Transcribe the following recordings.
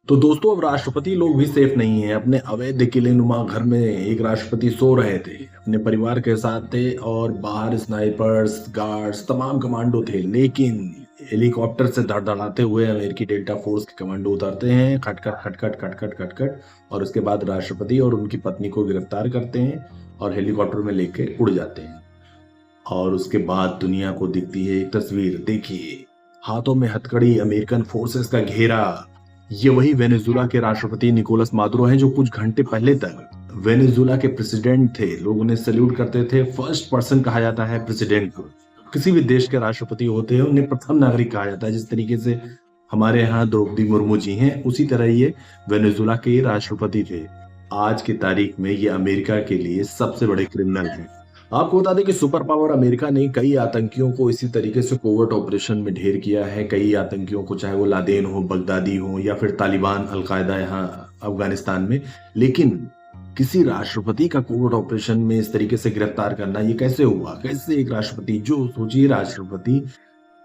तो दोस्तों, अब राष्ट्रपति लोग भी सेफ नहीं है। अपने अवैध किलेनुमा घर में एक राष्ट्रपति सो रहे थे, अपने परिवार के साथ थे और बाहर स्नाइपर्स, गार्ड्स, तमाम कमांडो थे। लेकिन हेलीकॉप्टर से धड़धड़ाते हुए अमेरिकी डेल्टा फोर्स के कमांडो उतरते हैं, खटखट खटखट खटखट खटखट, और उसके बाद राष्ट्रपति और उनकी पत्नी को गिरफ्तार करते हैं और हेलीकॉप्टर में लेके उड़ जाते हैं। और उसके बाद दुनिया को दिखती है एक तस्वीर। देखिए, हाथों में हथकड़ी, अमेरिकन फोर्सेस का घेरा। ये वही वेनेजुला के राष्ट्रपति निकोलस मादुरो हैं जो कुछ घंटे पहले तक वेनेजुला के प्रेसिडेंट थे। लोग उन्हें सैल्यूट करते थे। फर्स्ट पर्सन कहा जाता है प्रेसिडेंट को। किसी भी देश के राष्ट्रपति होते हैं उन्हें प्रथम नागरिक कहा जाता है। जिस तरीके से हमारे यहाँ द्रौपदी मुर्मू जी हैं, उसी तरह ये वेनेजुला के राष्ट्रपति थे। आज की तारीख में ये अमेरिका के लिए सबसे बड़े क्रिमिनल हैं। आपको बता दें कि सुपर पावर अमेरिका ने कई आतंकियों को इसी तरीके से कोवर्ट ऑपरेशन में ढेर किया है। कई आतंकियों को, चाहे वो लादेन हो, बगदादी हो, या फिर तालिबान, अलकायदा यहाँ अफगानिस्तान में। लेकिन किसी राष्ट्रपति का कोवर्ट ऑपरेशन में इस तरीके से गिरफ्तार करना, ये कैसे हुआ? कैसे एक राष्ट्रपति, जो सोचिए राष्ट्रपति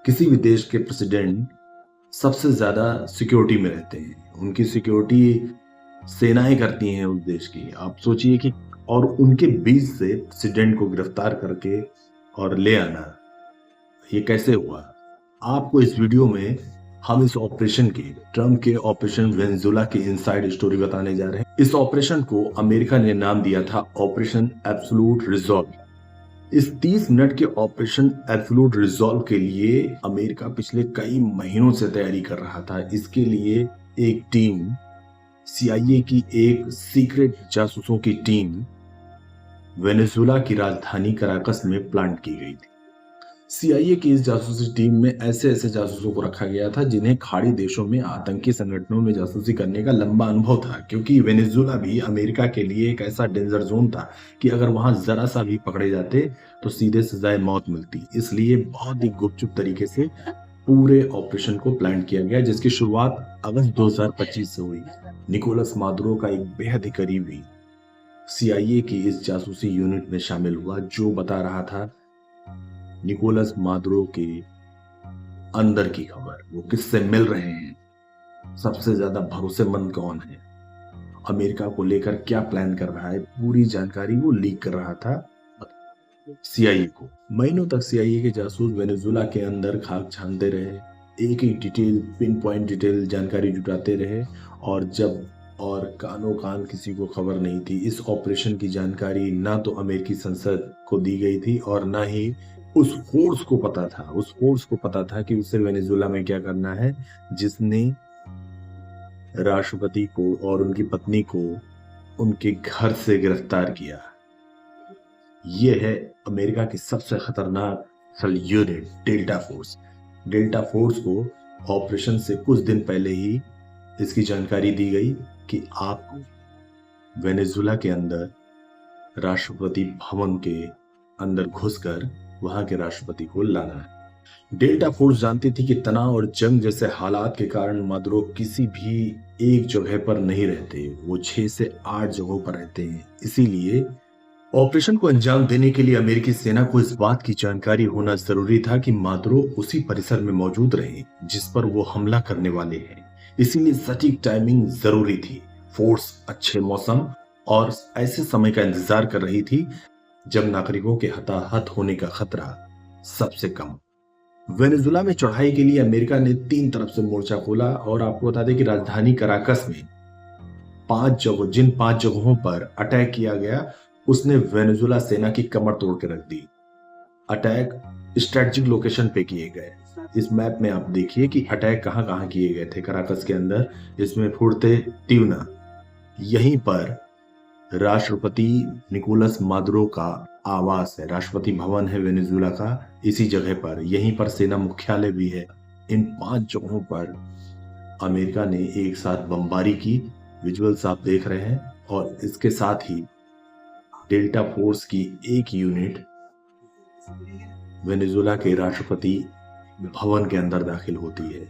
किसी भी देश के प्रेसिडेंट सबसे ज्यादा सिक्योरिटी में रहते हैं, उनकी सिक्योरिटी सेनाएं करती हैं उस देश की। आप सोचिए कि और उनके बीच से प्रेसिडेंट को गिरफ्तार करके और ले आना, ये कैसे हुआ? आपको इस वीडियो में हम इस ऑपरेशन की, ट्रम्प के ऑपरेशन वेनेजुला की इनसाइड स्टोरी बताने जा रहे हैं। इस ऑपरेशन को अमेरिका ने नाम दिया था ऑपरेशन एब्सोल्यूट रिजॉल्व। इस 30 मिनट के ऑपरेशन एब्सोल्यूट रिजॉल्व के लिए अमेरिका पिछले कई महीनों से तैयारी कर रहा था। इसके लिए एक टीम, सीआईए की एक सीक्रेट जासूसों की टीम वेनेजुला की राजधानी कराकस में प्लांट की गई थी। सीआईए की इस जासूसी टीम में ऐसे ऐसे जासूसों को रखा गया था जिन्हें खाड़ी देशों में आतंकी संगठनों में जासूसी करने का लंबा अनुभव था, क्योंकि वेनेजुला भी अमेरिका के लिए एक ऐसा डेंजर जोन था कि अगर वहां जरा सा भी पकड़े जाते तो सीधे सजाए मौत मिलती। इसलिए बहुत ही गुपचुप तरीके से पूरे ऑपरेशन को प्लान किया गया, जिसकी शुरुआत अगस्त 2025 से हुई। निकोलस मादुरो का एक बेहद ही करीबी सीआईए की इस जासूसी यूनिट में शामिल हुआ, जो बता रहा था निकोलस मादुरो के अंदर की खबर, वो किससे मिल रहे हैं, सबसे ज्यादा भरोसेमंद कौन है, अमेरिका को लेकर क्या प्लान कर रहा है, पूरी जानकारी वो लीक कर रहा था सीआईए को। महीनों तक सीआईए के जासूस वेनेजुला के अंदर खाक छानते रहे, एक एक डिटेल, पिन पॉइंट डिटेल जानकारी जुटाते रहे, और जब और कानो कान किसी को खबर नहीं थी। इस ऑपरेशन की जानकारी ना तो अमेरिकी संसद को दी गई थी और ना ही उस फोर्स को पता था। उस फोर्स को पता था कि उसे वेनेजुला में क्या करना है, जिसने राष्ट्रपति को और उनकी पत्नी को उनके घर से गिरफ्तार किया। ये है अमेरिका की सबसे खतरनाक unit, delta force. Delta force को ऑपरेशन से कुछ दिन पहले ही इसकी जानकारी दी गई कि आपको वेनेजुला के अंदर राष्ट्रपति भवन के अंदर घुसकर वहां के राष्ट्रपति को लाना है। डेल्टा फोर्स जानती थी कि तनाव और जंग जैसे हालात के कारण मादुरो किसी भी एक जगह पर नहीं रहते, वो 6 से 8 जगहों पर रहते हैं। इसीलिए ऑपरेशन को अंजाम देने के लिए अमेरिकी सेना को इस बात की जानकारी होना जरूरी था कि मादुरो उसी परिसर में मौजूद रहे जिस पर वो हमला करने वाले हैं। इसीलिए सटीक टाइमिंग जरूरी थी। फोर्स अच्छे मौसम और ऐसे समय का इंतजार कर रही थी जब नागरिकों के हताहत होने का खतरा सबसे कम। वेनेजुला में चढ़ाई के लिए अमेरिका ने 3 तरफ से मोर्चा खोला, और आपको बता दें कि राजधानी कराकस में 5 जगहों पर अटैक किया गया, उसने वेनेजुला सेना की कमर तोड़ के रख दी। अटैक स्ट्रेटेजिक लोकेशन पे किए गए। इस मैप में आप देखिए कि अटैक कहां कहां किए गए थे कराकस के अंदर। इसमें फुर्ते ट्यूना, यहीं पर राष्ट्रपति निकोलस मादुरो का आवास है, राष्ट्रपति भवन है वेनेजुला का, इसी जगह पर, यहीं पर सेना मुख्यालय भी है। इन 5 जगहों पर अमेरिका ने एक साथ बमबारी की। विजुअल्स आप देख रहे हैं, और इसके साथ ही डेल्टा फोर्स की एक यूनिट वेनेजुला के राष्ट्रपति भवन के अंदर दाखिल होती है।